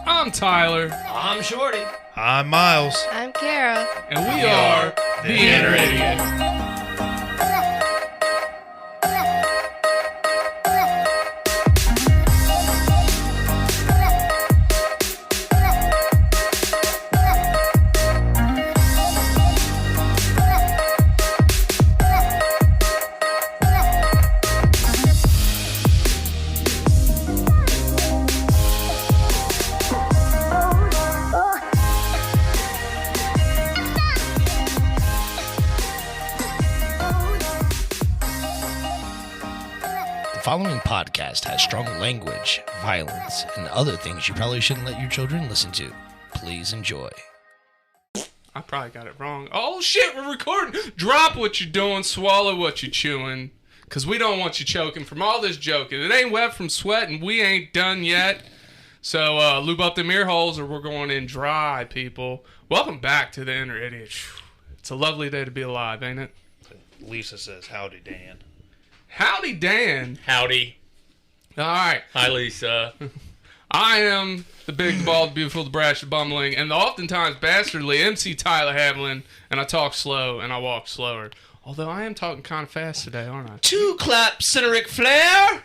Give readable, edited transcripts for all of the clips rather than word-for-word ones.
I'm Tyler. I'm Shorty. I'm Miles. I'm Kara. And we are The Inner Idiot. The following podcast has strong language, violence, and other things you probably shouldn't let your children listen to. Please enjoy. I probably got it wrong. Oh shit, we're recording. Drop what you're doing, swallow what you're chewing. Because we don't want you choking from all this joking. It ain't wet from sweat and we ain't done yet. So lube up them ear holes or we're going in dry, people. Welcome back to The Inner Idiot. It's a lovely day to be alive, ain't it? Lisa says, "Howdy, Dan." Howdy, Dan. Howdy. All right. Hi, Lisa. I am the big, the bald, the beautiful, the brash, the bumbling, and the oftentimes bastardly MC Tyler Hamlin, and I talk slow and I walk slower. Although I am talking kind of fast today, aren't I? Two claps and a Ric Flair.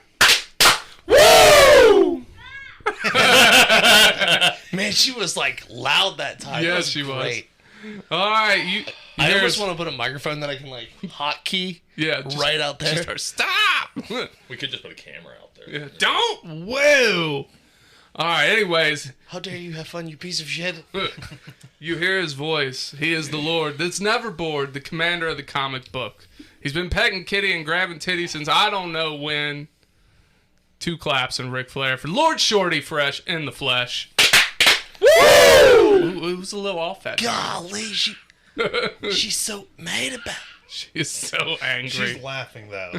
Woo! Man, she was like loud that time. Yes, That she was. great. All right, I there's- almost want to put a microphone that I can like hotkey right out there. Stop! We could just put a camera out there. Yeah, don't woo! All right, anyways, How dare you have fun, you piece of shit. you hear his voice. He is the Lord that's never bored, the commander of the comic book. He's been pecking kitty and grabbing titty since I don't know when. Two claps and Ric Flair for Lord Shorty Fresh in the flesh. Woo! It was a little off that time. Golly, she's so mad about it. She is so angry. She's laughing though.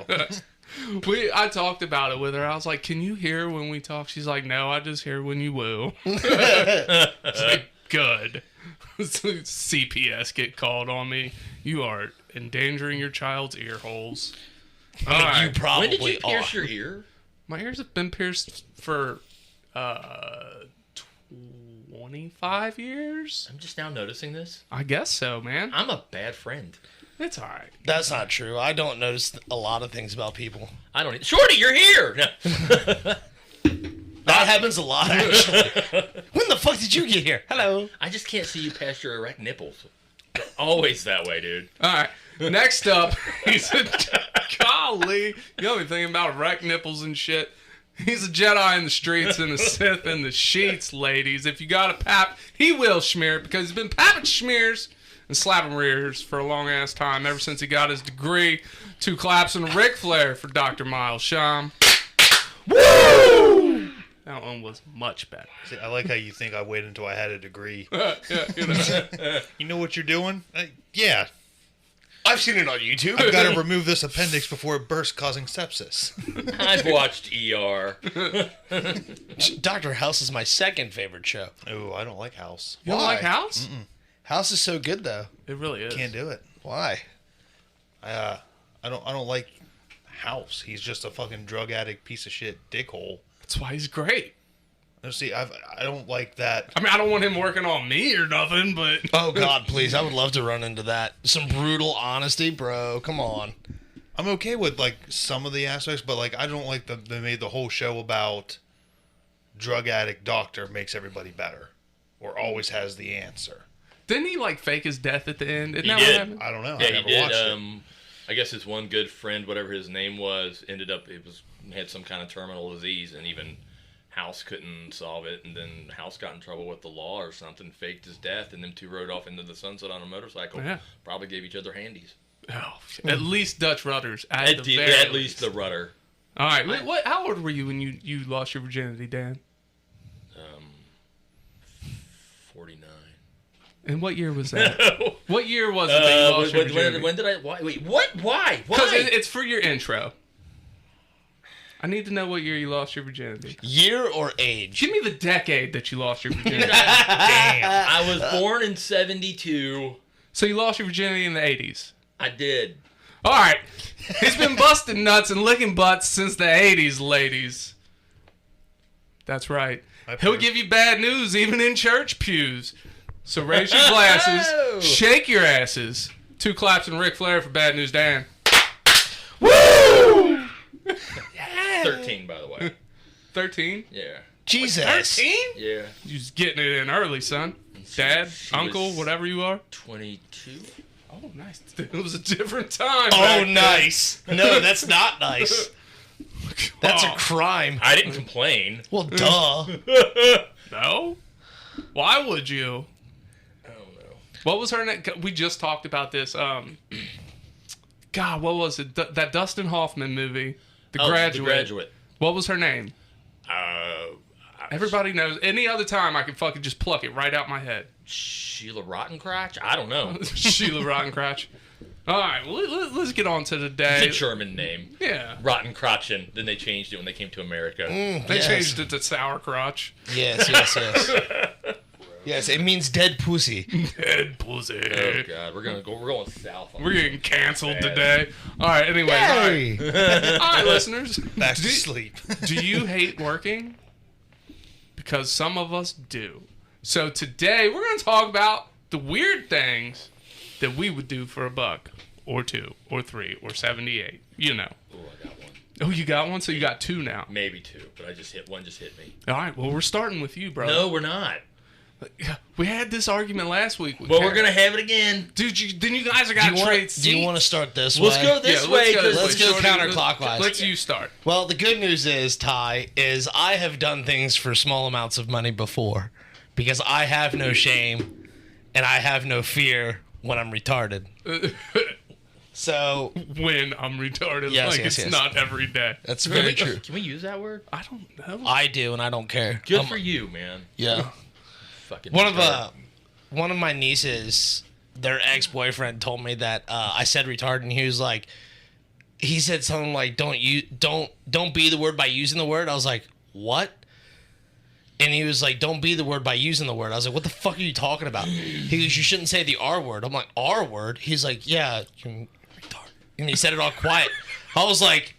I talked about it with her. I was like, "Can you hear when we talk?" She's like, "No, I just hear when you woo." It's like, good. CPS get called on me. You are endangering your child's ear holes. All right. You probably When did you pierce are. your ear? My ears have been pierced for 25 years. I'm just now noticing this. I guess so, man. I'm a bad friend. It's all right. That's not true. I don't notice a lot of things about people. I don't. Shorty, you're here. No. That happens a lot, actually. When the fuck did you get here? Hello. I just can't see you past your erect nipples. They're always that way, dude. All right. Next up, he's a golly. You know me thinking about wreck nipples and shit. He's a Jedi in the streets and a Sith in the sheets, ladies. If you got a pap, he will smear it because he's been papping schmears and slapping rears for a long ass time ever since he got his degree. Two claps and a Ric Flair for Dr. Miles Sham. Woo! That one was much better. See, I like how you think I waited until I had a degree. Yeah, you know. You know what you're doing? Yeah. I've seen it on YouTube. I've got to remove this appendix before it bursts, causing sepsis. I've watched ER. Dr. House is my second favorite show. Oh, I don't like House. You don't Why? like House? House is so good, though. It really is. Can't do it. Why? I don't like House. He's just a fucking drug addict piece of shit dickhole. That's why he's great. See, I don't like that. I mean, I don't want him working on me or nothing, but... Oh, God, please. I would love to run into that. Some brutal honesty, bro. Come on. I'm okay with like some of the aspects, but like I don't like they made the whole show about drug addict doctor makes everybody better or always has the answer. Didn't he, like, fake his death at the end? Isn't He that did. what happened? I don't know. Yeah, I he never did. watched it. I guess his one good friend, whatever his name was, ended up had some kind of terminal disease, and even House couldn't solve it. And then House got in trouble with the law or something, faked his death, and them two rode off into the sunset on a motorcycle. Yeah. Probably gave each other handies. Oh, at least Dutch rudders. At least the rudder. All right. How old were you when you lost your virginity, Dan? 49. And what year was that? What year was it that you lost your virginity? When did I? Why? Wait, what? Why? Because Why? it's for your intro. I need to know what year you lost your virginity. Year or age? Give me the decade that you lost your virginity. Damn. I was born in 72. So you lost your virginity in the 80s. I did. All right. He's been busting nuts and licking butts since the 80s, ladies. That's right. I've He'll heard. give you bad news even in church pews. So raise your glasses, shake your asses. 2 claps and Ric Flair for Bad News Dan. Woo! 13, by the way. 13? Yeah. Jesus. 13? Yeah. You just getting it in early, son. Dad, She uncle, was whatever you are. 22. Oh, nice. It was a different time. Oh, back then. nice. No, that's not nice. That's a Oh, crime. I didn't complain. Well, duh. no? Why would you? I don't know. What was her name? We just talked about this. God, what was it? That Dustin Hoffman movie, The Graduate. The Graduate. What was her name? Uh, Everybody knows. Any other time, I could fucking just pluck it right out my head. Sheila Rottencrotch? I don't know. Sheila Rottencrotch. All right, well, let's get on to the It's day. a German name. Yeah, Rottenkrochen. Then they changed it when they came to America. they changed it to Sour Crotch. Yes, yes, yes. Yes, it means dead pussy. Dead pussy. Oh god, we're going south. On We're this. getting canceled Bad. today. All right, anyways. Hey! All right, listeners. Back to Do- sleep. Do you hate working? Because some of us do. So today we're going to talk about the weird things that we would do for $1 or 2 or 3 or 78. You know. Oh, I got one. Oh, you got one? So you got 2 now. Maybe 2, but one just hit me. All right. Well, we're starting with you, bro. No, we're not. We had this argument last week. With Well, we're Karen. gonna have it again. Dude, then you guys are going to trade seats. Do you want to start this Let's way? go this Yeah, way. let's 'cause- Let's go Shorty, counterclockwise. Let's you start. Well, the good news is, Ty, is I have done things for small amounts of money before because I have no shame and I have no fear when I'm retarded. So When I'm retarded. Yes, like yes, it's yes. not every day. that's very true. Can we use that word? I don't know. I do, and I don't care. Good for you, man. Yeah. Fucking One retard. of my nieces, their ex-boyfriend told me that I said retarded, and he said something like, don't be the word by using the word. I was like, what? And he was like, don't be the word by using the word. I was like, what the fuck are you talking about? He goes, you shouldn't say the R word. I'm like, R word? He's like, yeah, you're retarded. And he said it all quiet. I was like,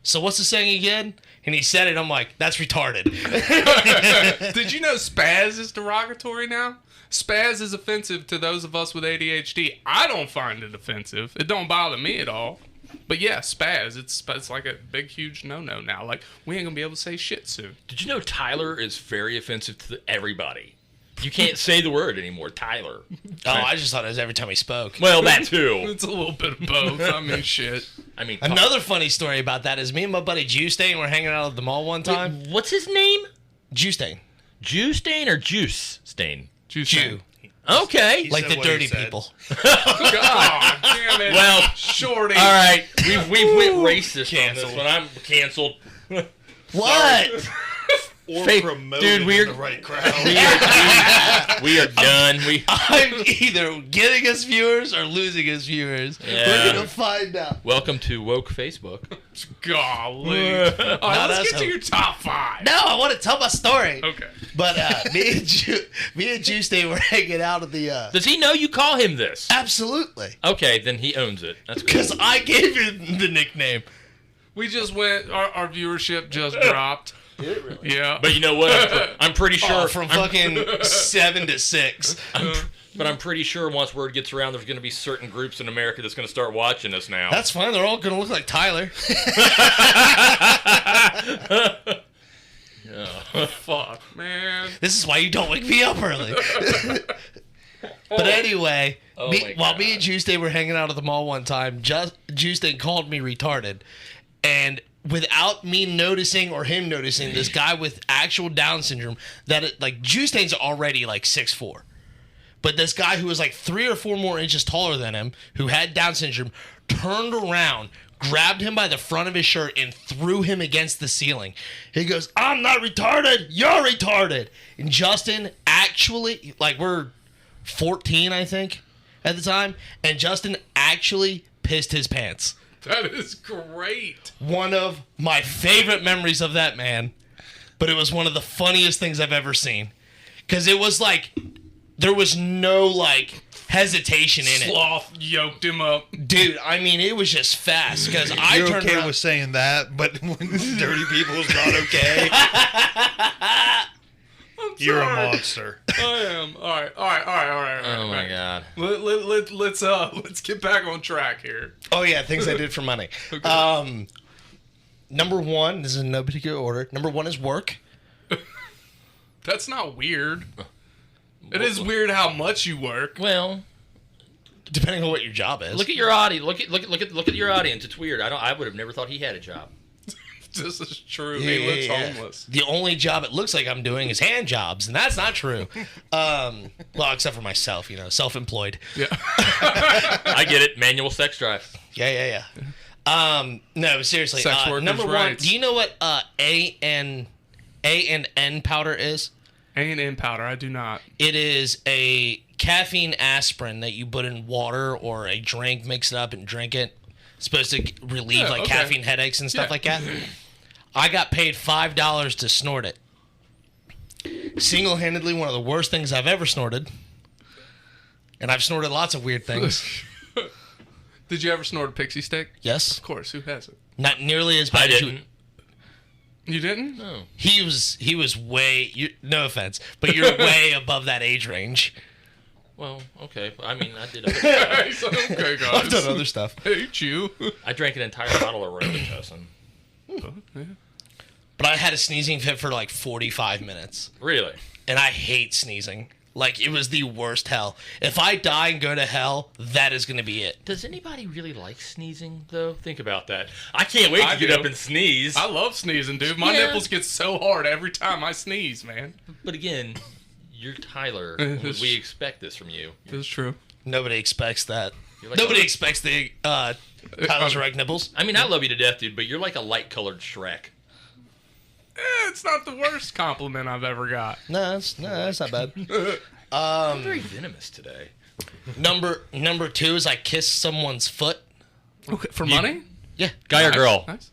so what's the saying again? And he said it. I'm like, that's retarded. Did you know spaz is derogatory now? Spaz is offensive to those of us with ADHD. I don't find it offensive. It don't bother me at all. But yeah, spaz, it's like a big, huge no-no now. Like, we ain't gonna be able to say shit soon. Did you know Tyler is very offensive to everybody? You can't say the word anymore, Tyler. Oh, I just thought it was every time he spoke. Well, that too. It's a little bit of both. I mean, shit. I mean, Another funny story about that is me and my buddy Juice Stain were hanging out at the mall one time. what's his name? Juice Stain. Jew stain or juice stain? Juice Jew. Okay. Like said the what he dirty said. people. God damn it. Well, Shorty. all right. We went racist on Canceled. this one. I'm canceled. What? Or Fake- promoted dude, in we're- the right crowd. We are done. I'm either getting us viewers or losing us viewers. Yeah. We're gonna find out. Welcome to woke Facebook. Golly. All right, let's that's get to your top 5. No, I want to tell my story. Okay. But me and Juice Stain were hanging out at the. Does he know you call him this? Absolutely, Okay, then he owns it. That's good. because I gave him the nickname. We just went, our viewership just dropped. Yeah. But you know what? I'm pretty sure. Oh, from fucking 7 to 6. But I'm pretty sure once word gets around, there's going to be certain groups in America that's going to start watching us now. That's fine. They're all gonna look like Tyler. Fuck, man. This is why you don't wake me up early. But anyway, Oh my while God. me and Juice Day were hanging out at the mall one time, Juice Day called me retarded. And without me noticing or him noticing, this guy with actual Down syndrome, Juice Day's already like 6'4". But this guy who was like 3 or 4 more inches taller than him, who had Down syndrome, turned around, grabbed him by the front of his shirt, and threw him against the ceiling. He goes, I'm not retarded, you're retarded. And Justin actually, like, we're 14, I think, at the time, and Justin actually pissed his pants. That is great. One of my favorite memories of that man, but it was one of the funniest things I've ever seen. Because it was like, there was no, like, hesitation in it. Sloth yoked him up. Dude, I mean, it was just fast because I You're turned okay around. with saying that, but when dirty people's not okay, you're a sorry. monster. I am. All right. Oh my god. Let's get back on track here. Oh yeah, things I did for money. Number one, this is in no particular order. Number one is work. That's not weird. It is weird how much you work. Well, Depending on what your job is. look at your audience. Look at your audience. It's weird. I would have never thought he had a job. This is true. Yeah, He looks yeah. homeless. The only job it looks like I'm doing is hand jobs, and that's not true. Well, except for myself, self-employed. Yeah. I get it. Manual sex drive. Yeah. No, seriously. Sex workers' number one, rights. do you know what A and N powder is? A&M powder. I do not. It is a caffeine aspirin that you put in water or a drink, mix it up and drink it. It's supposed to relieve Yeah, like okay. caffeine headaches and stuff Yeah. like that. I got paid $5 to snort it. Single-handedly one of the worst things I've ever snorted. And I've snorted lots of weird things. Did you ever snort a pixie stick? Yes. Of course. Who hasn't? Not nearly as bad I as you. didn't. You didn't? No. He was way, no offense, but you're way above that age range. Well, okay. I mean, I did. A He's like, okay, guys. I've done other stuff. Hate you. I drank an entire bottle of Robitussin. But I had a sneezing fit for like 45 minutes. Really? And I hate sneezing. Like, it was the worst hell. If I die and go to hell, that is going to be it. Does anybody really like sneezing, though? Think about that. I can't wait I to get do. up and sneeze. I love sneezing, dude. My Yeah. nipples get so hard every time I sneeze, man. But again, you're Tyler. It's- We expect this from you. It's true. Nobody expects that. You're like Nobody a- expects the Tyler's erect nipples. I mean, I love you to death, dude, but you're like a light-colored Shrek. It's not the worst compliment I've ever got. No, that's not bad. I'm very venomous today. Number two is I kissed someone's foot. Okay, for money? Yeah, Guy or girl? Nice.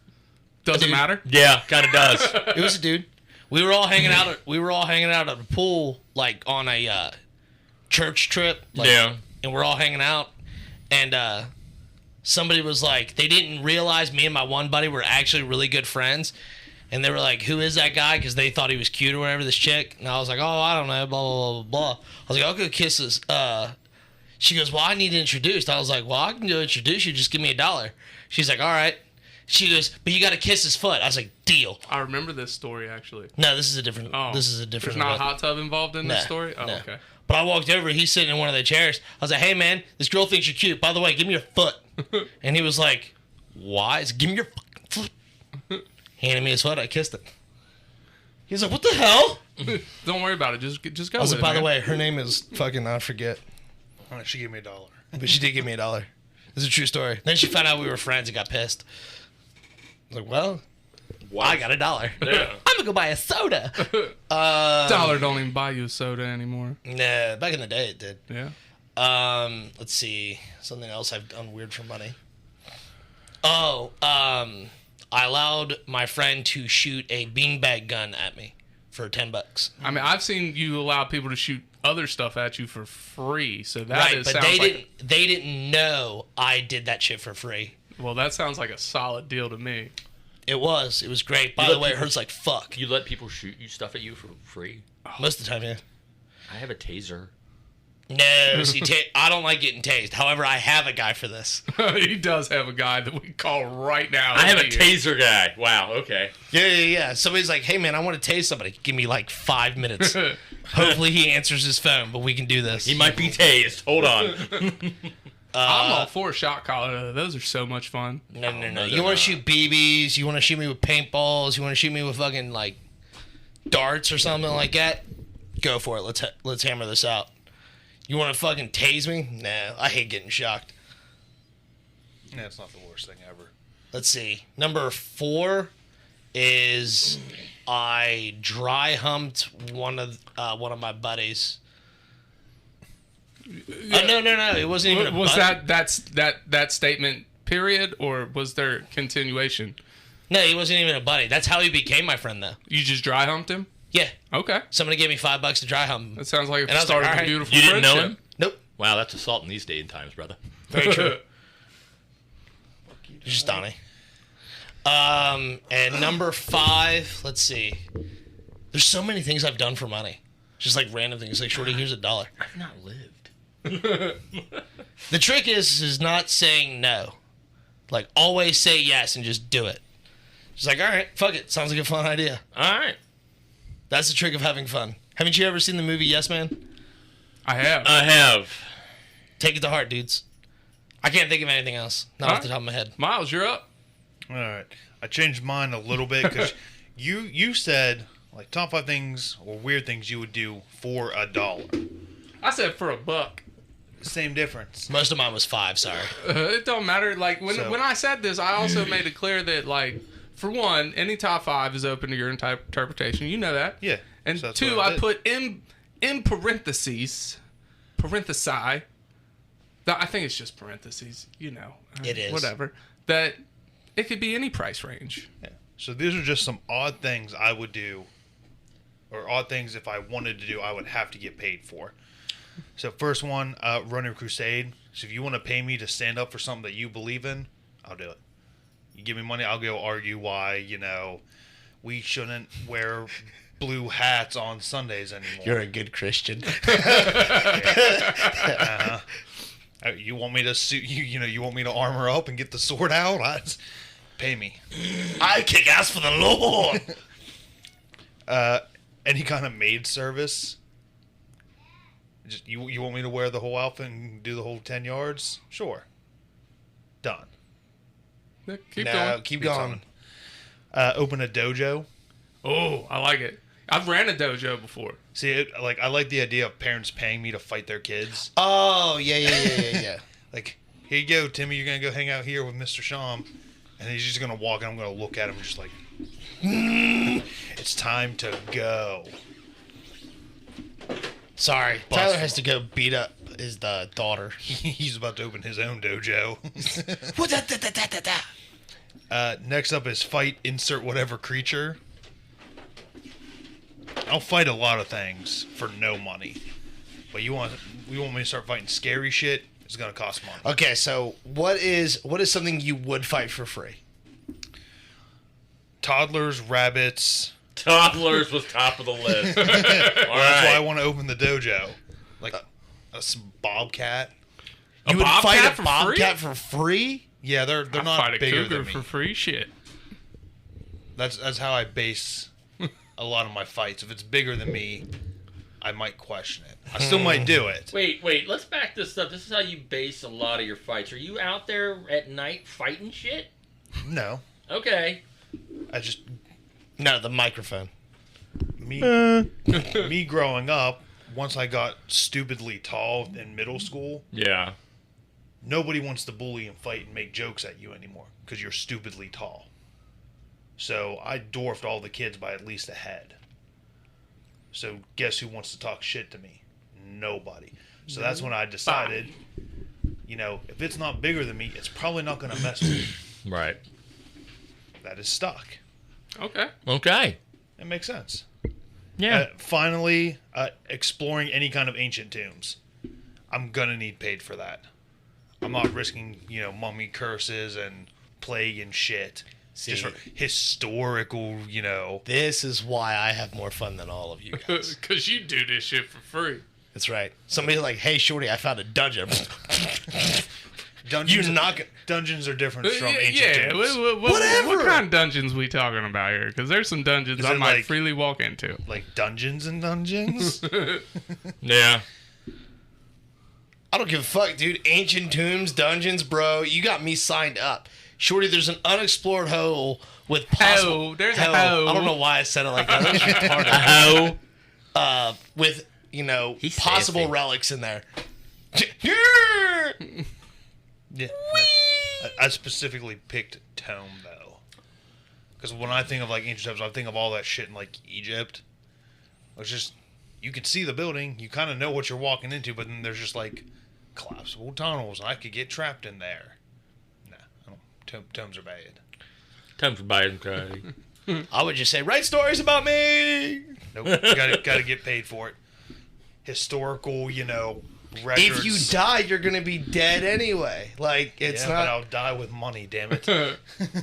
Doesn't Dude. matter. Yeah, kind of does. it was a dude. We were all hanging out. At a pool, like on a church trip. Like, Yeah. And we're all hanging out, and somebody was like, they didn't realize me and my one buddy were actually really good friends, and they were like, "Who is that guy?" Because they thought he was cute or whatever. This chick, and I was like, "Oh, I don't know." Blah blah blah blah. I was like, "I'll go kiss his." She goes, "Well, I need introduced." I was like, "Well, I can go introduce you. Just give me $1." She's like, "All right." She goes, "But you got to kiss his foot." I was like, "Deal." I remember this story, actually. No, this is a different. Oh. This is a different. There's not a event. hot tub involved in this No, story? Oh, no. okay. But I walked over. He's sitting in one of the chairs. I was like, "Hey, man, this girl thinks you're cute. By the way, give me your foot." And he was like, "Why?" I said, "Give me your fucking foot." Handed me his foot. I kissed it. He's like, "What the hell?" Don't worry about it. Just go I was with like, it, "By the man." way, her name is fucking I forget, All right, she gave me $1. but she did give me $1. This is a true story. Then she found out we were friends and got pissed. I was like, "Well, I got $1. Yeah. I'm gonna go buy a soda." $1 don't even buy you a soda anymore. Nah, back in the day it did. Yeah. Let's see. Something else I've done weird for money. Oh, I allowed my friend to shoot a beanbag gun at me for $10. I mean, I've seen you allow people to shoot other stuff at you for free, so that Right, is, but sounds they like didn't know I did that shit for free. well, that sounds like a solid deal to me. It was great. By You the let way, it people- hurts like fuck. You let people shoot you stuff at you for free? Most of the time, yeah. I have a taser. No, see, I don't like getting tased. However, I have a guy for this. He does have a guy that we can call right now. I have a Here. taser guy. Wow, okay. Yeah. Somebody's like, "Hey, man, I want to tase somebody. Give me like 5 minutes." Hopefully, he answers his phone, but we can do this. He might be tased. Hold on. I'm all for a shot collar. Those are so much fun. No. no, You they're want not. to shoot BBs? You want to shoot me with paintballs? You want to shoot me with fucking like darts or something like that? Go for it. Let's hammer this out. You want to fucking tase me? No, I hate getting shocked. Yeah, it's not the worst thing ever. Let's see. Number 4 is I dry humped one of my buddies. No. It wasn't even a Was buddy. that statement period, or was there continuation? No, he wasn't even a buddy. That's how he became my friend, though. You just dry humped him? Yeah. Okay. Somebody gave me $5 to dry hump him. That sounds like it And I was started like, a all right. beautiful You didn't know friendship. him? Nope. Wow, that's assault in these days and times, brother. Very true. Just Donnie. And number 5, let's see. There's so many things I've done for money. Just like random things. Like, Shorty, here's $1. I've not lived. The trick is not saying no. Like, always say yes and just do it. Just like, all right, fuck it. Sounds like a fun idea. All right. That's the trick of having fun. Haven't you ever seen the movie Yes Man? I have. I have. Take it to heart, dudes. I can't think of anything else. Not off the top of my head. Miles, you're up. All right. I changed mine a little bit because you said like top 5 things or weird things you would do for $1. I said for $1. Same difference. Most of mine was 5, sorry. It don't matter. Like when I said this, I also made it clear that like for one, any top 5 is open to your interpretation. You know that. Yeah. And So that's 2, what I I did. put in parentheses, I think it's just parentheses. You know. It is. Whatever. That it could be any price range. Yeah. So these are just some odd things I would do, or odd things if I wanted to do, I would have to get paid for. So first one, run a crusade. So if you want to pay me to stand up for something that you believe in, I'll do it. You give me money, I'll go argue why, we shouldn't wear blue hats on Sundays anymore. You're a good Christian. You want me to suit you want me to armor up and get the sword out? Pay me. I kick ass for the Lord. Any kind of maid service. Just you want me to wear the whole outfit and do the whole 10 yards? Sure. Done. Yeah, keep No, going. keep It's going. Open a dojo. Oh, I like it. I've ran a dojo before. See, I like the idea of parents paying me to fight their kids. Oh, yeah. Like, here you go, Timmy. You're gonna go hang out here with Mr. Sham, and he's just gonna walk, and I'm gonna look at him just like, it's time to go. Sorry. Bust Tyler him has to go beat up his daughter. He's about to open his own dojo. What da. Next up is fight insert whatever creature. I'll fight a lot of things for no money, but we want me to start fighting scary shit. It's gonna cost money. Okay, so what is something you would fight for free? Toddlers, rabbits. Toddlers was top of the list. All That's why I right. want to open the dojo. Like a bobcat. You would fight bobcat a for bobcat for free? Yeah, they're I'd not fight a bigger cougar than me. for free shit. That's how I base a lot of my fights. If it's bigger than me, I might question it. I still might do it. Wait. Let's back this up. This is how you base a lot of your fights. Are you out there at night fighting shit? No, Okay. I just No, the microphone. me growing up. Once I got stupidly tall in middle school, Yeah. nobody wants to bully and fight and make jokes at you anymore because you're stupidly tall. So I dwarfed all the kids by at least a head. So guess who wants to talk shit to me? Nobody. So that's when I decided, if it's not bigger than me, it's probably not going to mess with me. Right. That is stuck. Okay. Okay. It makes sense. Yeah. Finally, exploring any kind of ancient tombs. I'm going to need paid for that. I'm not risking, mummy curses and plague and shit. Just for historical, This is why I have more fun than all of you guys. Because you do this shit for free. That's right. Somebody like, hey, Shorty, I found a dungeon. Dungeons, You're not gonna- dungeons are different from ancient tombs. Whatever. What kind of dungeons we talking about here? Because there's some dungeons Is I it might like- freely walk into. Like Dungeons and Dungeons? Yeah. I don't give a fuck, dude. Ancient tombs, dungeons, bro. You got me signed up. Shorty, there's an unexplored hole with possible... Hole. There's a hell. hole. I don't know why I said it like that. That's retarded. Oh. With, He's possible sassy. relics in there. Yeah. I specifically picked tome, though. Because when I think of, ancient tombs, I think of all that shit in, Egypt. It's just... You can see the building. You kind of know what you're walking into, but then there's just, collapsible tunnels. I could get trapped in there. Nah, I don't. Tomes are bad. Time for Biden crying. I would just say, write stories about me. Nope. Gotta get paid for it. Historical, records. If you die, you're gonna be dead anyway. Like it's yeah, not. but I'll die with money. Damn it.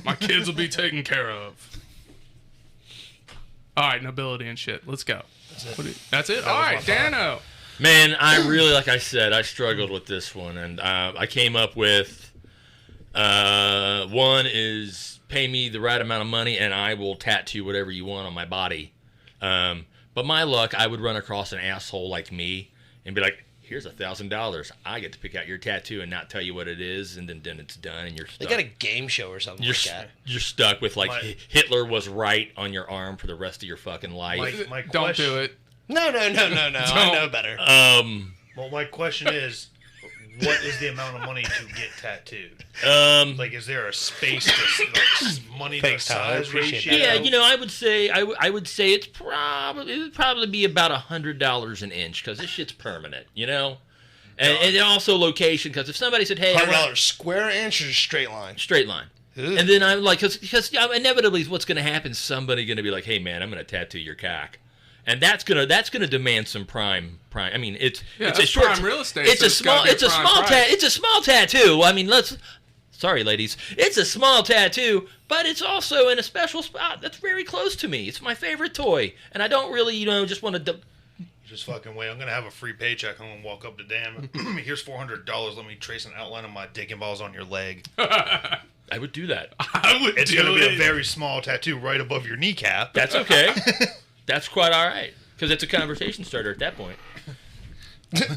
My kids will be taken care of. All right, nobility and shit. Let's go. That's it. All right, was my thought. Dano. Man, I really, like I said, I struggled with this one, and I came up with one is pay me the right amount of money, and I will tattoo whatever you want on my body. But my luck, I would run across an asshole like me and be like, here's $1,000. I get to pick out your tattoo and not tell you what it is, and then it's done, and you're They stuck. got a game show or something like that. You're stuck with, like, My- Hitler was right on your arm for the rest of your fucking life. My Don't question- do it. No. I know better. Well, my question is, what is the amount of money to get tattooed? Like, is there a space to money to Thanks, Tyler. I size appreciate ratio? that. Yeah, you know, I would say I would say it would probably be about $100 an inch because this shit's permanent, you know, and also location because if somebody said, "Hey, I want $100 square inch or straight line? straight line," Ugh. and then I'm like, because inevitably, what's going to happen? Somebody going to be like, "Hey, man, I'm going to tattoo your cock." And that's gonna demand some prime. I mean, it's Yeah, a that's short prime real estate, It's so a it's gotta small. be a It's a prime small. price. It's a small tattoo. I mean, Sorry, ladies. It's a small tattoo, but it's also in a special spot that's very close to me. It's my favorite toy, and I don't really, just want to. Just fucking wait. I'm gonna have a free paycheck. I'm gonna walk up to Dan. Here's $400. Let me trace an outline of my dick and balls on your leg. I would do that. I would It's do gonna be it. a very small tattoo right above your kneecap. That's okay. That's quite all right because it's a conversation starter at that point.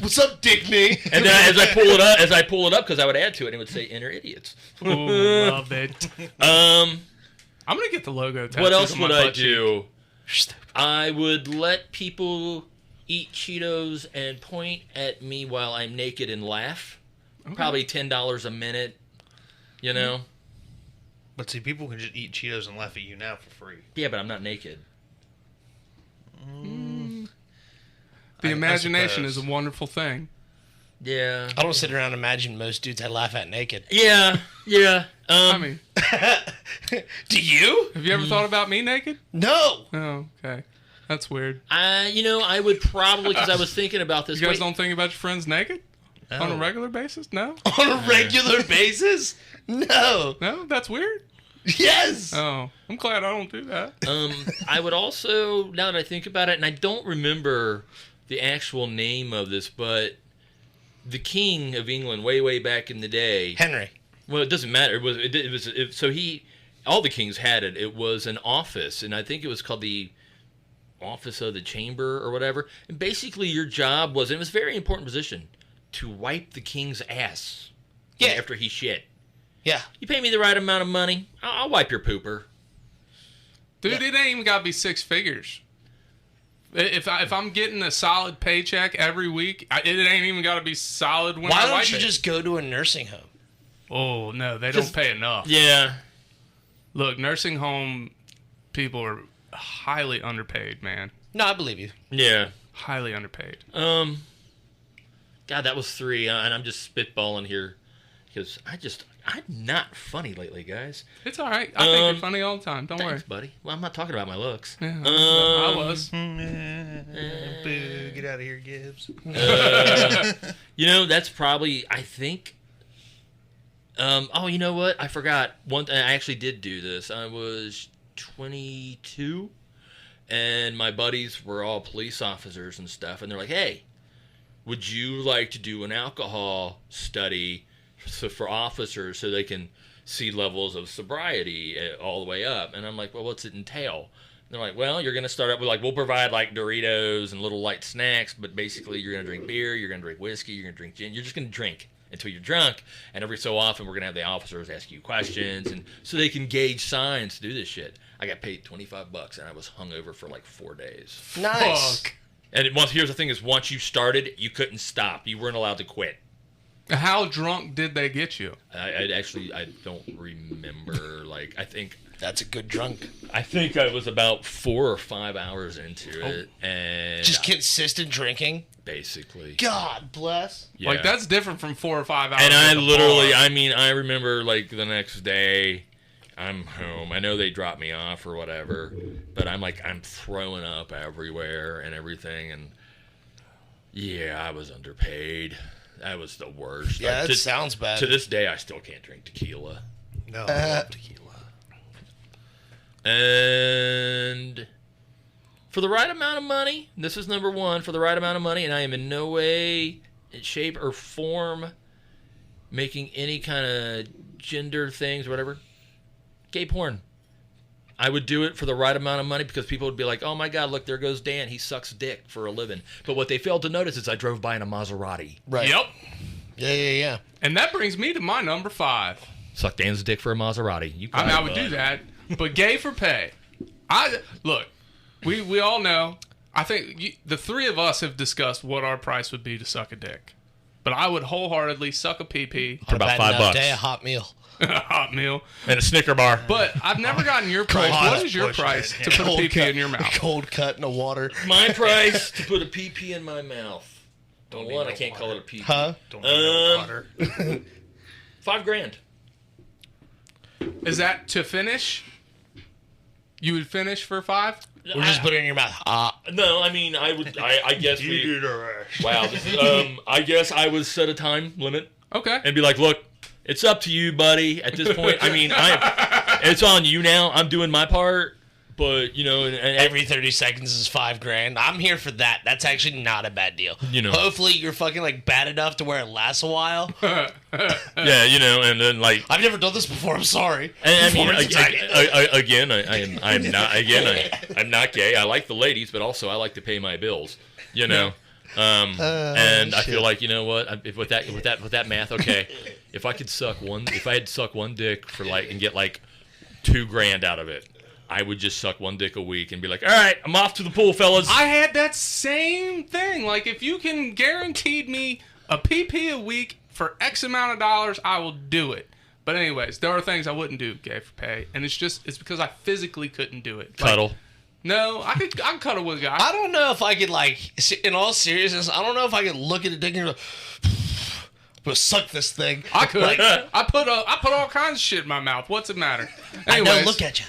What's up, Dick Knee? And then as I pull it up, because I would add to it, and it would say "Inner Idiots." Ooh, love it. I'm gonna get the logo tattooed What else on my would I butt cheek. do? I would let people eat Cheetos and point at me while I'm naked and laugh. Probably $10 a minute. You know. But see, people can just eat Cheetos and laugh at you now for free. Yeah, but I'm not naked. The I imagination suppose. is a wonderful thing. Yeah. I don't sit around and imagine most dudes I laugh at naked. Yeah. Yeah. I mean, Do you? have you ever thought about me naked? No. Oh, okay. That's weird. I would probably, because I was thinking about this. You guys Wait, don't think about your friends naked on a Oh. regular basis? No, On a regular basis? No. no, that's weird. Yes. Oh, I'm glad I don't do that. I would also, now that I think about it, and I don't remember the actual name of this, but the King of England, way back in the day. Henry. Well, it doesn't matter. So all the kings had it. It was an office, and I think it was called the Office of the Chamber or whatever. And basically, your job was, and it was a very important position, to wipe the king's ass. Yeah. After he shit. Yeah. You pay me the right amount of money, I'll wipe your pooper. Dude, it ain't even got to be six figures. If I'm getting a solid paycheck every week, it ain't even got to be solid when Why I don't wipe you it. just go to a nursing home? Oh, no, they don't pay enough. Yeah. Look, nursing home people are highly underpaid, man. No, I believe you. Yeah. Highly underpaid. God, that was 3, and I'm just spitballing here because I'm not funny lately, guys. It's all right. I think you're funny all the time. Don't Thanks, buddy. Well, I'm not talking about my looks. worry. Yeah, I was. Boo, get out of here, Gibbs. That's probably, I think. Oh, you know what? I forgot. I actually did do this. I was 22, and my buddies were all police officers and stuff, and they're like, "Hey, would you like to do an alcohol study for officers so they can see levels of sobriety all the way up?" And I'm like, "Well, what's it entail?" And they're like, "Well, you're going to start up with we'll provide Doritos and little light snacks, but basically you're going to drink beer, you're going to drink whiskey, you're going to drink gin. You're just going to drink until you're drunk, and every so often we're going to have the officers ask you questions and so they can gauge signs to do this shit." I got paid $25 and I was hungover for 4 days. Nice. Fuck. And here's the thing is once you started, you couldn't stop. You weren't allowed to quit. How drunk did they get you? I don't remember. That's a good drunk. I think I was about 4 or 5 hours into it, and Just consistent drinking. basically, God bless. yeah. That's different from 4 or 5 hours. And I at the literally, bar. I remember the next day, I'm home. I know they dropped me off or whatever, but I'm throwing up everywhere and everything, and Yeah, I was underpaid. That was the worst. Yeah, Like, that sounds bad. To this day, I still can't drink tequila. No, I love tequila. And for the right amount of money, this is number one, for the right amount of money, and I am in no way, shape, or form making any kind of gender things or whatever. Gay porn. I would do it for the right amount of money because people would be like, oh my God, look, there goes Dan. He sucks dick for a living. But what they failed to notice is I drove by in a Maserati. Right. Yep. Yeah. And that brings me to my number 5. Suck Dan's dick for a Maserati. You I mean, I would bud. do that, but gay for pay. Look. We all know. I think the three of us have discussed what our price would be to suck a dick, but I would wholeheartedly suck a pee For about Bad enough $5. Day, a hot meal. a hot meal. And a Snicker bar. But I've never gotten your price. God, What is your pushing price it, to yeah. put a pee pee in your mouth? Cold cut in the water. My price to put a PP in my mouth. Don't One, need I no can't call it a water. PP. Huh? Don't need no water. $5,000. Is that to finish? You would finish for 5? Or just put it in your mouth. No, I mean, I would. I guess You we. do the rest. Wow. This is, I guess I would set a time limit Okay. and be like, look, it's up to you, buddy. At this point, I mean, it's on you now. I'm doing my part, but you know, and Every 30 seconds is $5,000. I'm here for that. That's actually not a bad deal. You know. Hopefully you're fucking like bad enough to where it lasts a while. yeah, you know, and then like. I've never done this before. I'm sorry. And I mean, Before it's again, I'm not. Again, I'm not gay. I like the ladies, but also I like to pay my bills. You know, and I feel like, you know what? With that math, okay. If I had to suck one dick for like and get like $2,000 out of it, I would just suck one dick a week and be like, all right, I'm off to the pool, fellas. I had that same thing. Like, if you can guarantee me a PP a week for X amount of dollars, I will do it. But anyways, there are things I wouldn't do gay for pay, and it's because I physically couldn't do it. Like, Cuddle. no, I could cuddle with a guy. I don't know if I could, like, in all seriousness, I don't know if I could look at a dick and go, I'm gonna suck this thing. I could. I put all kinds of shit in my mouth. What's it matter? I Anyways, know, look at you.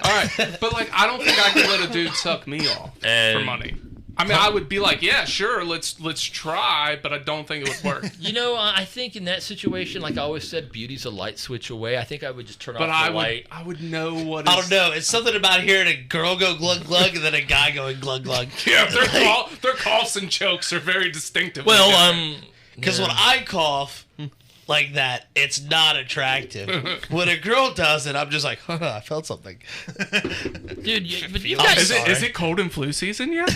all right, but like, I don't think I could let a dude suck me off And- for money. I mean, I would be like, yeah, sure, let's try, but I don't think it would work. You know, I think in that situation, like I always said, beauty's a light switch away. I think I would just turn But off the light. I would know what. I don't know. It's something about hearing a girl go glug glug and then a guy going glug glug. Yeah, their coughs and chokes are very distinctive. Well, Because when I cough like that, it's not attractive. When a girl does it, I'm just like, I felt something. dude, but you've I'm got, sorry. Is it cold and flu season yet?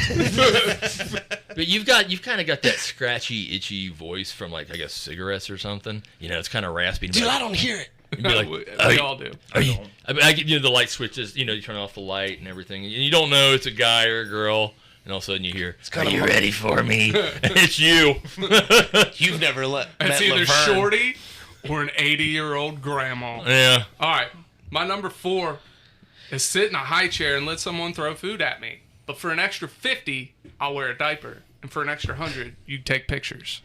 but you've kind of got that scratchy, itchy voice from like I guess cigarettes or something. You know, it's kind of raspy. Dude, I don't hear it. You'd be like, we all do. I mean, I get, you know, the light switches. You know, you turn off the light and everything, and you don't know it's a guy or a girl. And all of a sudden you hear, "Are you ready for me?" And it's you. You've never met It's either Laverne. Shorty or an 80-year-old grandma. Yeah. All right, my number 4 is sit in a high chair and let someone throw food at me. But for an extra $50, I'll wear a diaper, and for an extra $100, you take pictures.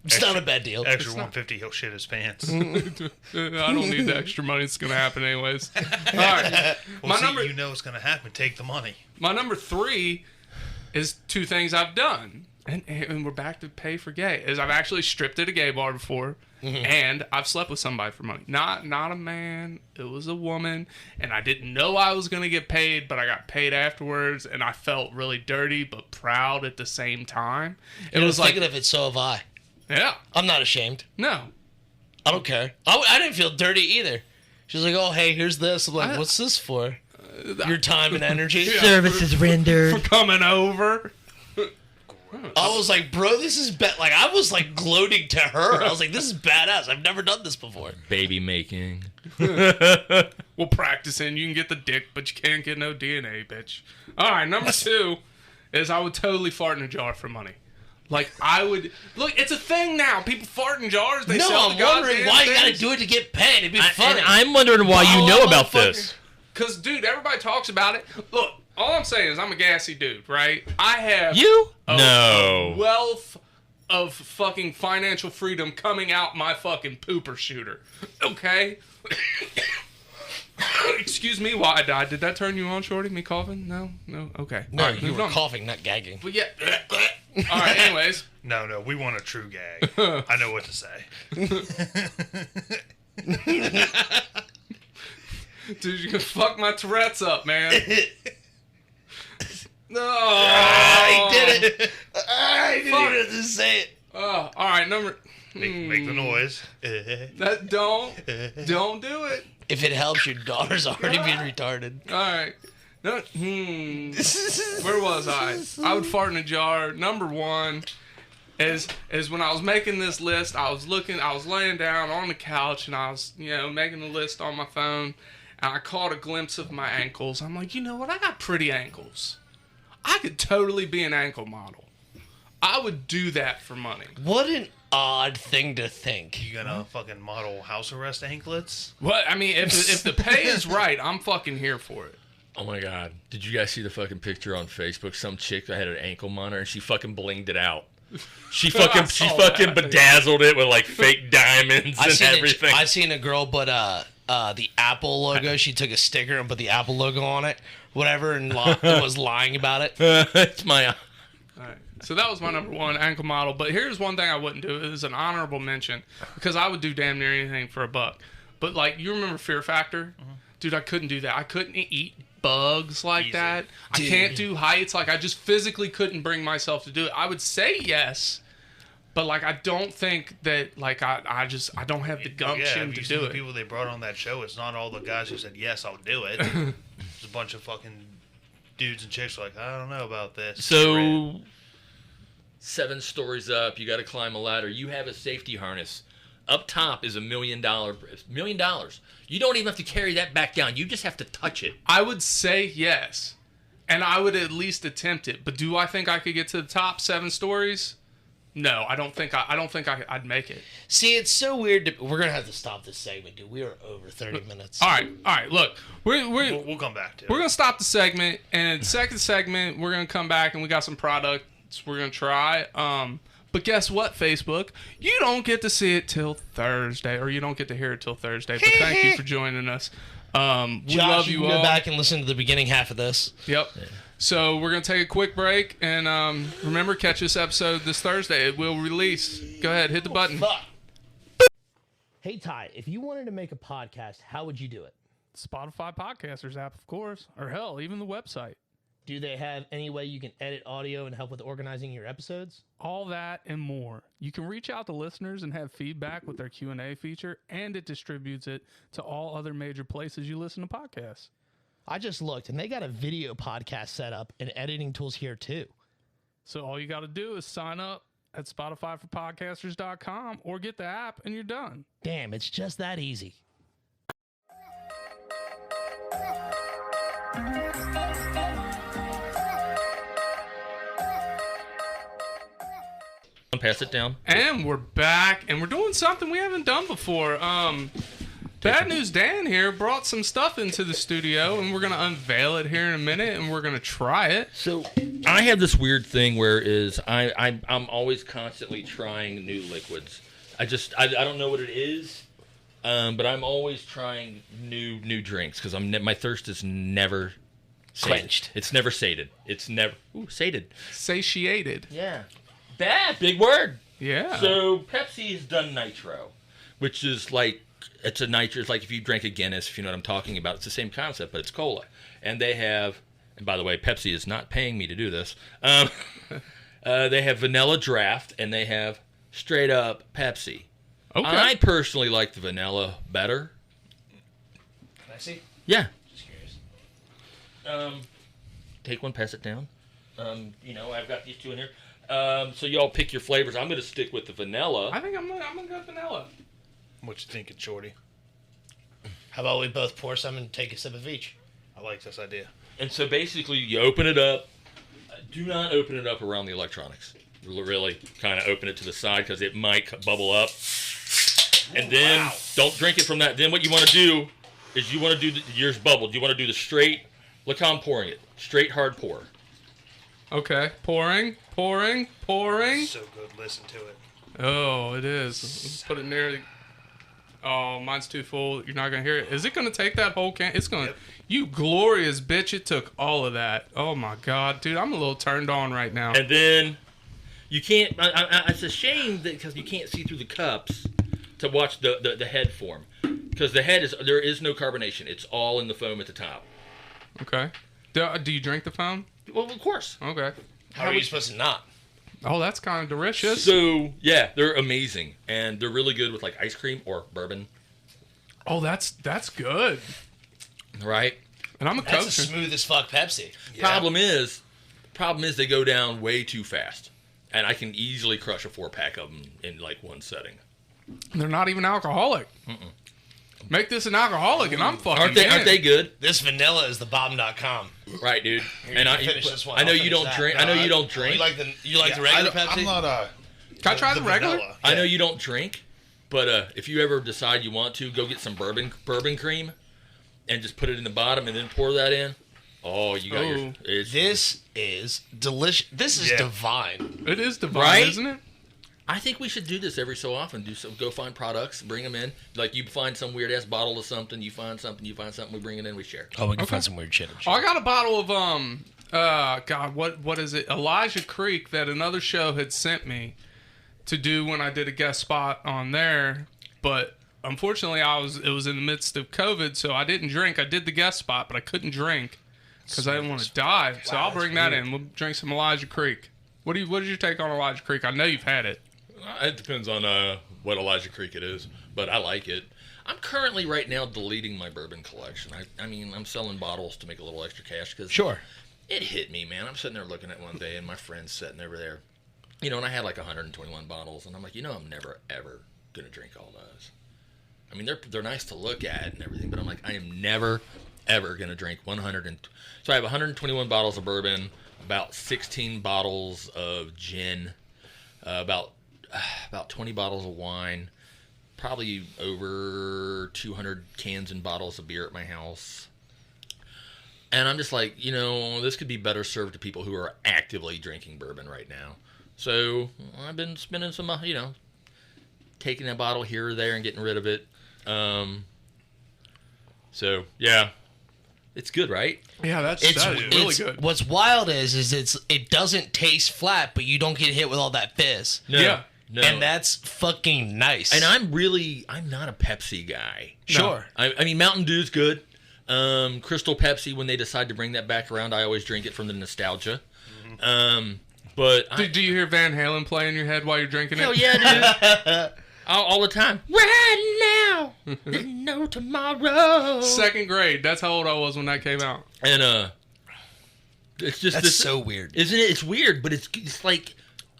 It's not a bad deal. Extra 150, he'll shit his pants. I don't need the extra money. It's gonna happen anyways. All right, Well, you know it's gonna happen. Take the money. my number 3 is 2 things I've done, and we're back to pay for gay. Is I've actually stripped at a gay bar before, and I've slept with somebody for money. Not a man. It was a woman, and I didn't know I was gonna get paid, but I got paid afterwards, and I felt really dirty but proud at the same time. It I was was like, thinking of it, so have I. yeah, I'm not ashamed. no. I don't care. I didn't feel dirty either. She's like, oh, hey, here's this. I'm like, what's this for? Your time and energy? Services rendered. Coming over. I was like, bro, this is like, I was like gloating to her. I was like, this is badass. I've never done this before. Baby making. Well, practicing, you can get the dick, but you can't get no DNA, bitch. All right, number 2 is I would totally fart in a jar for money. Like, I would... Look, it's a thing now. People fart in jars. They No, sell I'm the wondering goddamn why you gotta things. do it to get paid. It'd be funny. And I'm wondering why you know about this. Because, dude, everybody talks about it. Look, all I'm saying is I'm a gassy dude, right? I have... You? a No. wealth of fucking financial freedom coming out my fucking pooper shooter. Okay? Excuse me while I died. Did that turn you on, Shorty? Me coughing? No? Okay. No, All right, you move were on. coughing, not gagging. But yeah. All right, anyways. No, we want a true gag. I know what to say. Dude, you can fuck my Tourette's up, man. No. I did it. I didn't even have to say it. Oh, all right, number. Make the noise. That don't do it. If it helps, your daughter's already being retarded. All right. No, where was I? I would fart in a jar. Number one is when I was making this list. I was laying down on the couch, and I was making the list on my phone, and I caught a glimpse of my ankles. I'm like, you know what? I got pretty ankles. I could totally be an ankle model. I would do that for money. What an odd thing to think. You gonna fucking model house arrest anklets? What? I mean, if the pay is right, I'm fucking here for it. Oh my god! Did you guys see the fucking picture on Facebook? Some chick that had an ankle monitor and she fucking blinged it out. She fucking bedazzled it with like fake diamonds and everything. I seen a girl put the Apple logo. She took a sticker and put the Apple logo on it, whatever, and was lying about it. It's my. All right. So that was my number one, ankle model. But here's one thing I wouldn't do. It is an honorable mention because I would do damn near anything for $1. But like, you remember Fear Factor? Mm-hmm. Dude, I couldn't do that. I couldn't eat bugs like that. Dude. I can't do heights. Like, I just physically couldn't bring myself to do it. I would say yes, but like, I don't think that like I don't have the gumption to do it. The people they brought on that show, it's not all the guys who said yes, I'll do it. It's a bunch of fucking dudes and chicks like, I don't know about this. So 7 stories up, you got to climb a ladder. You have a safety harness. Up top is $1 million. $1 million. You don't even have to carry that back down. You just have to touch it. I would say yes, and I would at least attempt it. But do I think I could get to the top 7 stories? No, I don't think I'd make it. See, it's so weird. We're gonna have to stop this segment, dude. We are over 30 minutes. All right. Look, we'll come back to it. We're gonna stop the segment, and second segment we're gonna come back and we got some products we're gonna try. But guess what, Facebook? You don't get to see it till Thursday, or you don't get to hear it till Thursday. But thank you for joining us. We love you all. Go back and listen to the beginning half of this. Yep. Yeah. So we're going to take a quick break. And remember, catch this episode this Thursday. It will release. Go ahead, hit the button. Fuck. Hey, Ty, if you wanted to make a podcast, how would you do it? Spotify Podcasters app, of course. Or hell, even the website. Do they have any way you can edit audio and help with organizing your episodes? All that and more. You can reach out to listeners and have feedback with their Q&A feature, and it distributes it to all other major places you listen to podcasts. I just looked, and they got a video podcast set up and editing tools here, too. So all you got to do is sign up at SpotifyForPodcasters.com or get the app, and you're done. Damn, it's just that easy. Pass it down. And we're back, and we're doing something we haven't done before. Bad News Dan here brought some stuff into the studio, and we're going to unveil it here in a minute, and we're going to try it. So I have this weird thing where I'm always constantly trying new liquids. I don't know what it is, but I'm always trying new drinks because my thirst is never quenched. It's never sated. It's never sated. Satiated. Yeah. Bad. Big word. Yeah. So Pepsi has done nitro, which is like, it's a nitro. It's like if you drank a Guinness, if you know what I'm talking about. It's the same concept, but it's cola. And they have, and by the way, Pepsi is not paying me to do this. They have vanilla draft, and they have straight up Pepsi. Okay. I personally like the vanilla better. Can I see? Yeah. Just curious. Take one, pass it down. I've got these two in here. So y'all pick your flavors. I'm going to stick with the vanilla. I think I'm gonna go vanilla. What you thinking, Shorty? How about we both pour some and take a sip of each? I like this idea. And so basically, you open it up. Do not open it up around the electronics. Really kind of open it to the side because it might bubble up. And then don't drink it from that. Then what you want to do is you want to do yours bubbled. You want to do the straight. Look how I'm pouring it. Straight hard pour. Okay, pouring. So good, listen to it. Oh, it is. Let's put it near. Oh, mine's too full. You're not gonna hear it. Is it gonna take that whole can? It's gonna. Yep. You glorious bitch! It took all of that. Oh my god, dude, I'm a little turned on right now. And then you can't. It's a shame that because you can't see through the cups to watch the head form, because the head there is no carbonation. It's all in the foam at the top. Okay. Do you drink the foam? Well, of course. Okay. How are you supposed to not? Oh, that's kind of delicious. So yeah, they're amazing, and they're really good with like ice cream or bourbon. Oh, that's good. Right. And I'm a That's coach. a smooth as fuck Pepsi. Problem is they go down way too fast, and I can easily crush a 4-pack of them in like one setting. They're not even alcoholic. Make this an alcoholic, and I'm fucking. Aren't they good? This vanilla is the bomb.com. Right, dude. Here, And you can finish this one. I know I'll you finish don't that. drink. No, I know you don't drink. You like the regular Pepsi? I'm not a. Can I try the regular? vanilla. I know you don't drink, but if you ever decide you want to, go get some bourbon cream, and just put it in the bottom, and then pour that in. Oh, you got your. Oh. This is delicious. This is Yeah. divine. It is divine, Right? isn't it? I think we should do this every so often. Go find products, bring them in. Like you find some weird ass bottle of something, you find something, we bring it in, we share. Oh, we can Okay. find some weird shit. Oh, I got a bottle of God, what is it? Elijah Creek that another show had sent me to do when I did a guest spot on there, but unfortunately it was in the midst of COVID, so I didn't drink. I did the guest spot, but I couldn't drink because I didn't want to die. So I'll bring that in. We'll drink some Elijah Creek. What is your take on Elijah Creek? I know you've had it. It depends on what Elijah Creek it is, but I like it. I'm currently right now deleting my bourbon collection. I mean, I'm selling bottles to make a little extra cash because Sure. it hit me, man. I'm sitting there looking at one day, and my friend's sitting over there, and I had like 121 bottles, and I'm like, I'm never ever gonna drink all those. I mean, they're nice to look at and everything, but I'm like, I am never ever gonna drink 100. So I have 121 bottles of bourbon, about 16 bottles of gin, about 20 bottles of wine, probably over 200 cans and bottles of beer at my house. And I'm just like, this could be better served to people who are actively drinking bourbon right now. So I've been spending some, taking a bottle here or there and getting rid of it. So yeah, it's good, right? Yeah, that is really good. What's wild is it doesn't taste flat, but you don't get hit with all that fizz. No, Yeah. no. And that's fucking nice. And I'm not a Pepsi guy. sure. I mean, Mountain Dew's good. Crystal Pepsi, when they decide to bring that back around, I always drink it from the nostalgia. But Do you hear Van Halen play in your head while you're drinking it? hell yeah, dude. all the time. Right now, there's no tomorrow. Second grade. That's how old I was when that came out. And it's just That's so weird. isn't it? It's weird, but it's like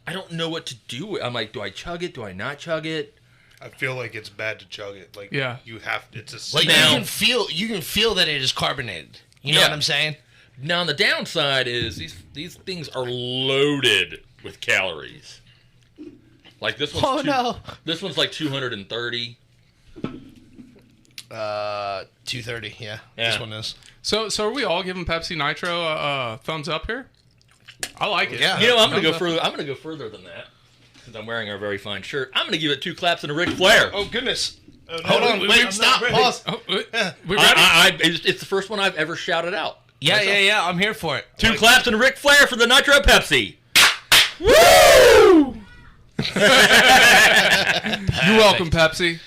I don't know what to do. I'm like, do I chug it? Do I not chug it? I feel like it's bad to chug it. Like, Yeah. you have. It's a. Like Now- you can feel that it is carbonated. You know Yeah. what I'm saying? Now, on the downside is these things are loaded with calories. Like this one's Oh, no. This one's like 230. 230. Yeah. Yeah. This one is. So are we all giving Pepsi Nitro a thumbs up here? I like it. Yeah. I'm gonna Thumbs go up. further. I'm gonna go further than that since I'm wearing a very fine shirt. I'm gonna give it 2 claps and a Ric Flair. Oh goodness. Hold on, wait, stop, pause. Oh, we ready? It's the first one I've ever shouted out. Yeah. I'm here for it. 2 claps and a Ric Flair for the Nitro Pepsi. You're welcome, Pepsi.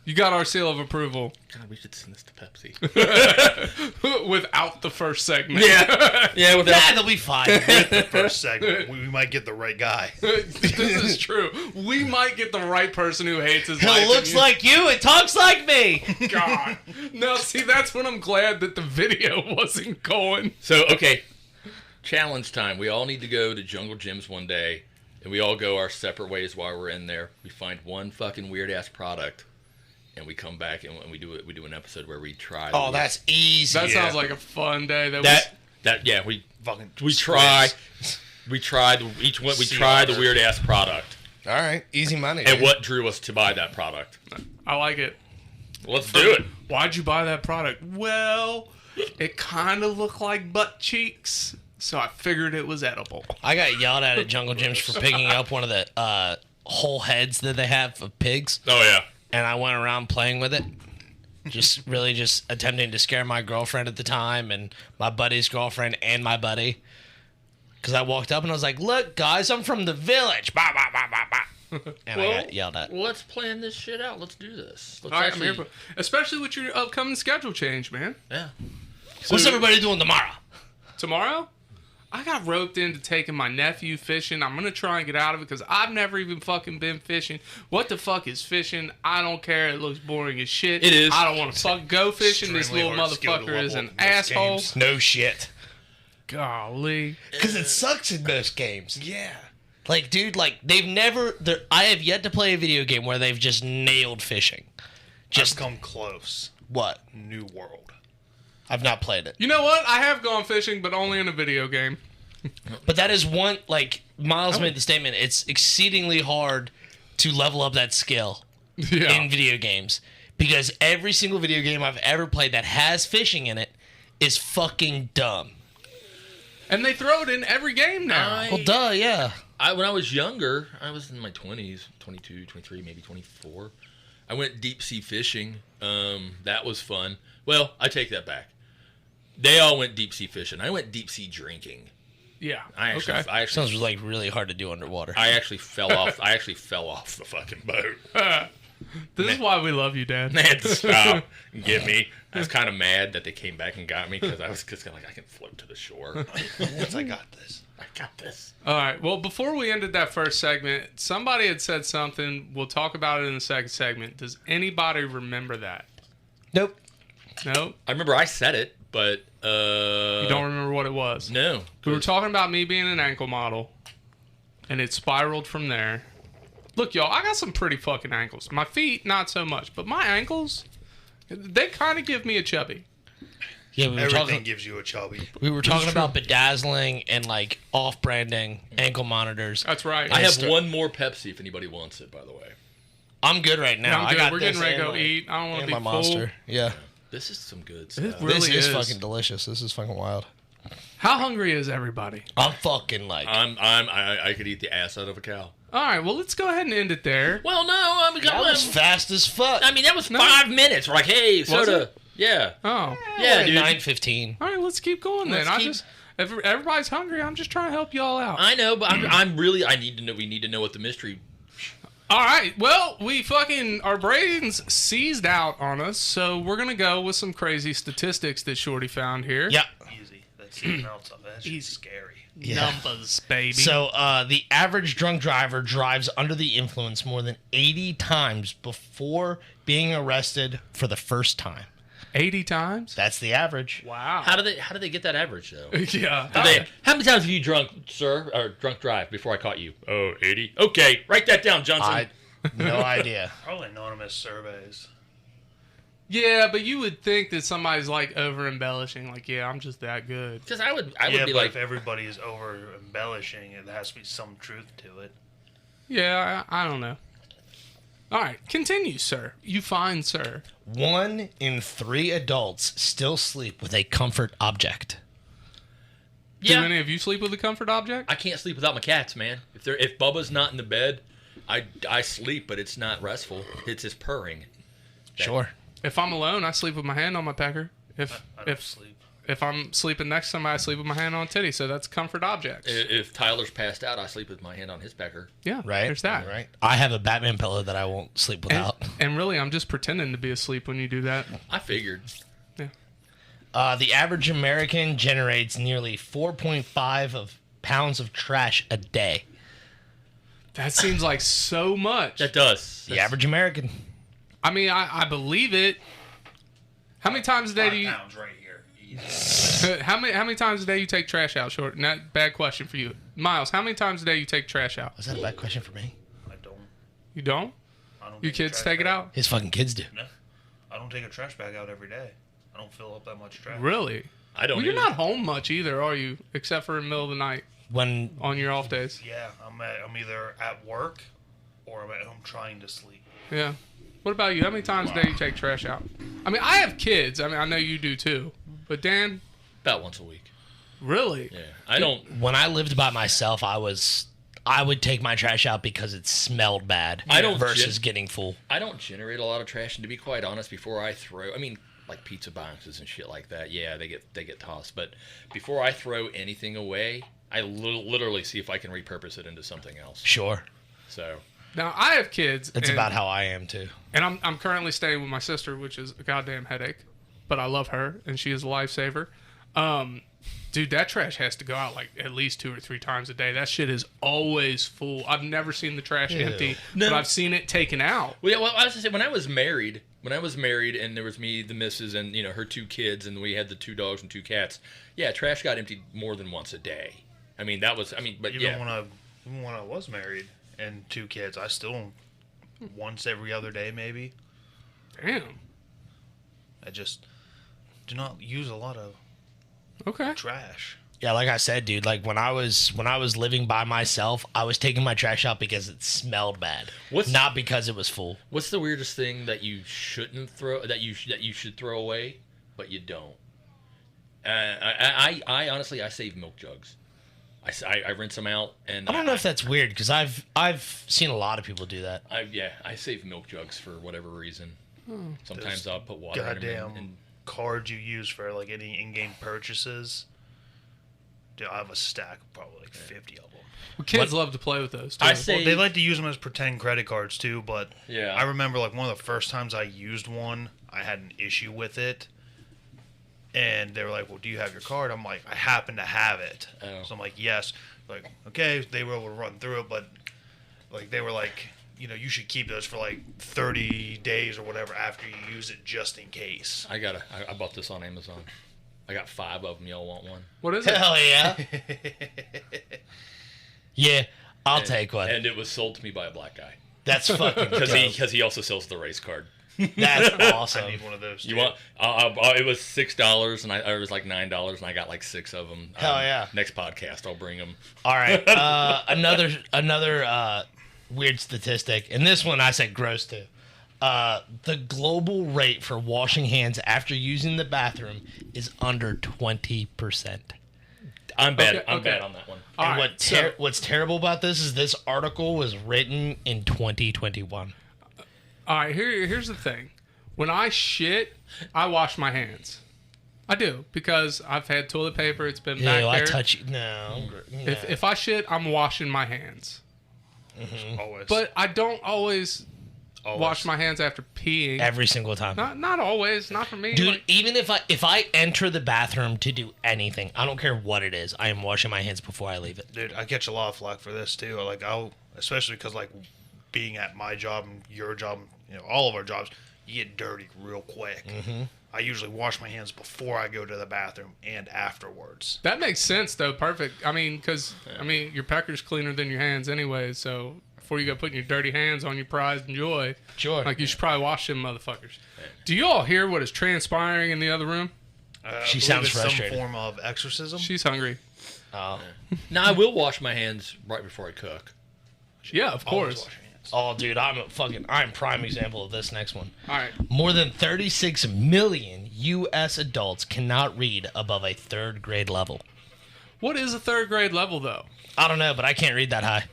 You got our seal of approval God, we should send this to Pepsi. without the first segment. yeah. With that. That'll be fine. The first segment, we might get the right guy. This is true. We might get the right person who hates his life. It and looks like you. It talks like me. God. No, see, that's when I'm glad that the video wasn't going. So okay, challenge time. We all need to go to Jungle Gyms one day, and we all go our separate ways while we're in there. We find one fucking weird ass product, and we come back and we do it. We do an episode where we try. Oh, that's easy. That Yeah. sounds like a fun day. We Fucking try. We tried each one. We Sea try the otter. weird ass product, all right. Easy money. and dude. what drew us to buy that product. I like it. Let's do it. Why'd you buy that product? Well, it kind of looked like butt cheeks, so I figured it was edible. I got yelled at Jungle Gyms for picking up one of the whole heads that they have of pigs. Oh yeah. and I went around playing with it. Just really just attempting to scare my girlfriend at the time and my buddy's girlfriend and my buddy. Because I walked up and I was like, look, guys, I'm from the village. Bah, bah, bah, bah, bah. And I got yelled at. Let's plan this shit out. Let's do this. Let's All right, actually, I'm here for, especially with your upcoming schedule change, man. yeah. What's everybody doing tomorrow? Tomorrow, I got roped into taking my nephew fishing. I'm gonna try and get out of it because I've never even fucking been fishing. What the fuck is fishing? I don't care. It looks boring as shit. It is. I don't want to fucking go fishing. This Extremely little hard skill to motherfucker is level an in most asshole. games. No shit. Golly. Because it sucks in most games. Yeah. Like, dude, like, I have yet to play a video game where they've just nailed fishing. Just come close. What? New World. I've not played it. You know what? I have gone fishing, but only in a video game. But that is one, like, Miles made the statement, it's exceedingly hard to level up that skill Yeah. in video games. Because every single video game I've ever played that has fishing in it is fucking dumb. And they throw it in every game now. Well, duh, yeah. When I was younger, I was in my 20s, 22, 23, maybe 24. I went deep sea fishing. That was fun. Well, I take that back. They all went deep sea fishing. I went deep sea drinking. Yeah. I actually, Okay. I actually, Sounds like really hard to do underwater. I actually fell off. I actually fell off the fucking boat. This is why we love you, Dad. They had to stop and get me. I was kind of mad that they came back and got me because I was just kind of like, I can float to the shore. I got this. I got this. All right. Well, before we ended that first segment, somebody had said something. We'll talk about it in the second segment. Does anybody remember that? Nope. No? I remember I said it, but You don't remember what it was? no. We were talking about me being an ankle model, and it spiraled from there. Look, y'all, I got some pretty fucking ankles. My feet, not so much, but my ankles, they kind of give me a chubby. Yeah, we were Everything talking. gives you a chubby. We were talking about bedazzling and like off-branding ankle monitors. That's right. I have Start- one more Pepsi if anybody wants it, by the way. I'm good right now. I'm I good. got We're this getting ready to and go my- eat. I don't want to and be my full. monster. Yeah. This is some good It stuff. really This is is. fucking delicious. This is fucking wild. How hungry is everybody? I'm fucking like. I could eat the ass out of a cow. All right, well, let's go ahead and end it there. Well, no, I mean, that was fast as fuck. I mean, that was 5 minutes. We're like, hey, soda. it? Yeah. Oh. Yeah, dude. 9:15. All right, let's keep going then. Let's keep- If everybody's hungry, I'm just trying to help y'all out. I know, but I'm really, I need to know, we need to know what the mystery. All right. Well, our brains seized out on us, so we're gonna go with some crazy statistics that Shorty found here. Yeah. Easy. That's the amounts of it. That's just scary. Yeah. Numbers, baby. So, the average drunk driver drives under the influence more than 80 times before being arrested for the first time. 80 times. That's the average. Wow. How do they get that average though? Yeah. How many times have you drunk, sir, or drunk drive before I caught you? Oh, 80. Okay, write that down, Johnson. No idea. Probably anonymous surveys. Yeah, but you would think that somebody's like over embellishing, like, yeah, I'm just that good. Because I would Yeah, be but like, if everybody is over embellishing, it has to be some truth to it. Yeah, I don't know. All right, continue, sir. You fine, sir. 1 in 3 adults still sleep with a comfort object. Do yeah, any of you sleep with a comfort object? I can't sleep without my cats, man. If Bubba's not in the bed, I sleep, but it's not restful. It's his purring. Sure. If I'm alone, I sleep with my hand on my pecker. I don't sleep. If I'm sleeping next to somebody, I sleep with my hand on titty. So that's comfort objects. If Tyler's passed out, I sleep with my hand on his pecker. Yeah, Right? There's that. Right. I have a Batman pillow that I won't sleep And, without. and really, I'm just pretending to be asleep when you do that. I figured. The average American generates nearly 4.5 pounds of trash a day. That seems like so much. That does. The average American. I mean, I believe it. How many times a day do you? pounds right here. How many times a day you take trash out? Short. Not bad question for you, Miles. How many times a day you take trash out? Was that a bad question for me? I don't. You don't? I don't. Your take a kids trash take it bag. out? His fucking kids do. No, I don't take a trash bag out every day. I don't fill up that much trash. Really? I don't. Well, you're either. not home much either, are you? Except for in the middle of the night When on your off days. Yeah, I'm either at work or I'm at home trying to sleep. Yeah. What about you? How many times a day you take trash out? I mean, I have kids. I mean, I know you do too. But Dan, About once a week. really? Yeah. I don't. when I lived by myself, I was I would take my trash out because it smelled bad. I don't versus getting full. I don't generate a lot of trash, and to be quite honest, before I throw, I mean, like pizza boxes and shit like that, yeah, they get tossed. But before I throw anything away, I literally see if I can repurpose it into something else. Sure. So Now I have kids. That's and, about how I am too. And I'm currently staying with my sister, which is a goddamn headache, but I love her and she is a lifesaver. Dude, that trash has to go out like at least 2 or 3 times a day. That shit is always full. I've never seen the trash empty, but I've seen it taken out. Well, yeah, well, I was gonna say when I was married, and there was me, the missus, and her 2 kids, and we had the 2 dogs and 2 cats. Yeah, trash got emptied more than once a day. I mean, but Even yeah. when I was married and 2 kids, I still once every other day maybe. Damn. I just do not use a lot of Okay. trash. Yeah, like I said, dude, like when I was living by myself, I was taking my trash out because it smelled bad. Not because it was full. What's the weirdest thing that you shouldn't throw that you should throw away, but you don't? I honestly save milk jugs. I rinse them out, and I don't know if that's weird because I've seen a lot of people do that. I save milk jugs for whatever reason. Sometimes I'll put water in Goddamn them. And cards you use for like any in-game purchases. Dude, I have a stack of probably like 50 of them. Well, kids love to play with those too. I say Well, they like to use them as pretend credit cards too, but Yeah. I remember like one of the first times I used one, I had an issue with it. And they were like, well, do you have your card? I'm like, I happen to have it. Oh. So I'm like, yes. Like, okay, they were able to run through it, but like they were like, you should keep those for like 30 days or whatever after you use it just in case. I bought this on Amazon. I got 5 of them. Y'all want one? What is it? Hell yeah. Yeah, I'll take one. And it was sold to me by a black guy That's fucking dope. because he also sells the race card. That's I awesome. need one of those too. You want? It was $6, and it was like $9, and I got like 6 of them. Hell yeah. Next podcast, I'll bring them. All right. Another weird statistic, and this one I said gross too. The global rate for washing hands after using the bathroom is under 20%. I'm bad. Okay, I'm okay. bad on that one. All And right, what's terrible about this is this article was written in 2021. All right, here's the thing. When I shit, I wash my hands. I do, because I've had toilet paper. It's been back Ew, there. I touch you. No. If I shit, I'm washing my hands. Always. But I don't always wash my hands after peeing. Every single time. Not always. Not for me. Dude, Like, even if I enter the bathroom to do anything, I don't care what it is, I am washing my hands before I leave it. Dude, I catch a lot of flack for this too. Like especially because like being at my job and your job, all of our jobs, you get dirty real quick. Mm-hmm. I usually wash my hands before I go to the bathroom and afterwards. that makes sense, though. Perfect. I mean, because your pecker's cleaner than your hands anyway. So before you go putting your dirty hands on your pride and joy, Sure. like you should probably wash them motherfuckers. Do you all hear what is transpiring in the other room? I She believe sounds it's frustrated. Some form of exorcism. She's hungry. Oh. Now I will wash my hands right before I cook. Yeah, of Always course. wash your hands. Oh, dude, I'm prime example of this next one. All right. More than 36 million U.S. adults cannot read above a 3rd grade level. What is a 3rd grade level, though? I don't know, but I can't read that high.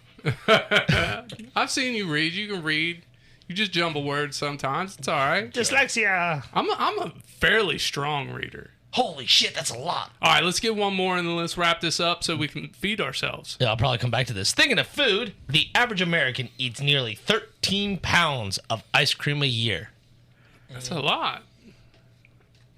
I've seen you read. You can read. You just jumble words sometimes. It's all right. Dyslexia. I'm a fairly strong reader. Holy shit, that's a lot. All right, let's get one more and then let's wrap this up so we can feed ourselves. Yeah, I'll probably come back to this. Thinking of food, the average American eats nearly 13 pounds of ice cream a year. That's a lot.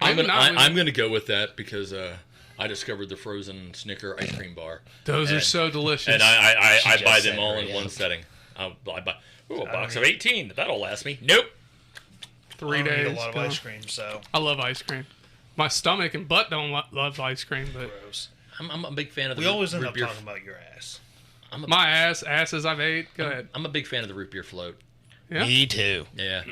I'm Maybe not really. gonna go with that because I discovered the frozen Snicker ice cream bar. Those are so delicious. And I just buy said them all her, in yeah. one setting. I buy a box of 18. That'll last me. Nope. 3 I don't days. eat a lot of go. ice cream, so I love ice cream. My stomach and butt don't love ice cream, but gross. I'm a big fan of the We always end root up beer. talking about your ass. my asses I've ate. Go ahead. I'm a big fan of the root beer float. Yeah. Me too. Yeah.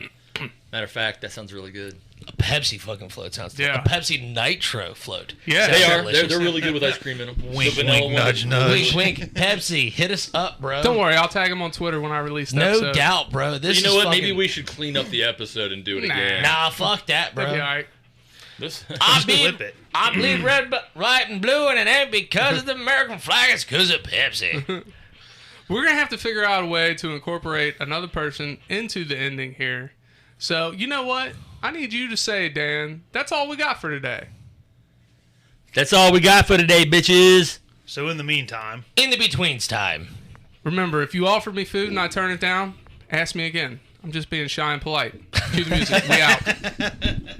Matter of fact, that sounds really good. A Pepsi fucking float sounds Yeah. A Pepsi Nitro float. Yeah. They Sounds are. delicious. They're really good with ice cream in them. Wink, the vanilla wink, one. nudge, nudge. Wink, wink. Pepsi, hit us up, bro. Don't worry, I'll tag them on Twitter when I release the No episode. doubt, bro. This You know is what? fucking... Maybe we should clean up the episode and do it Nah. again. Nah, fuck that, bro. That'd be all right. This, I Flip bleed, it. I bleed red, white, and blue, and it ain't because of the American flag. It's because of Pepsi. We're going to have to figure out a way to incorporate another person into the ending here. So, you know what? I need you to say, Dan, that's all we got for today. That's all we got for today, bitches. So in the meantime, In the betweens time. Remember, if you offered me food and I turn it down, ask me again. I'm just being shy and polite. Cue the music. We out.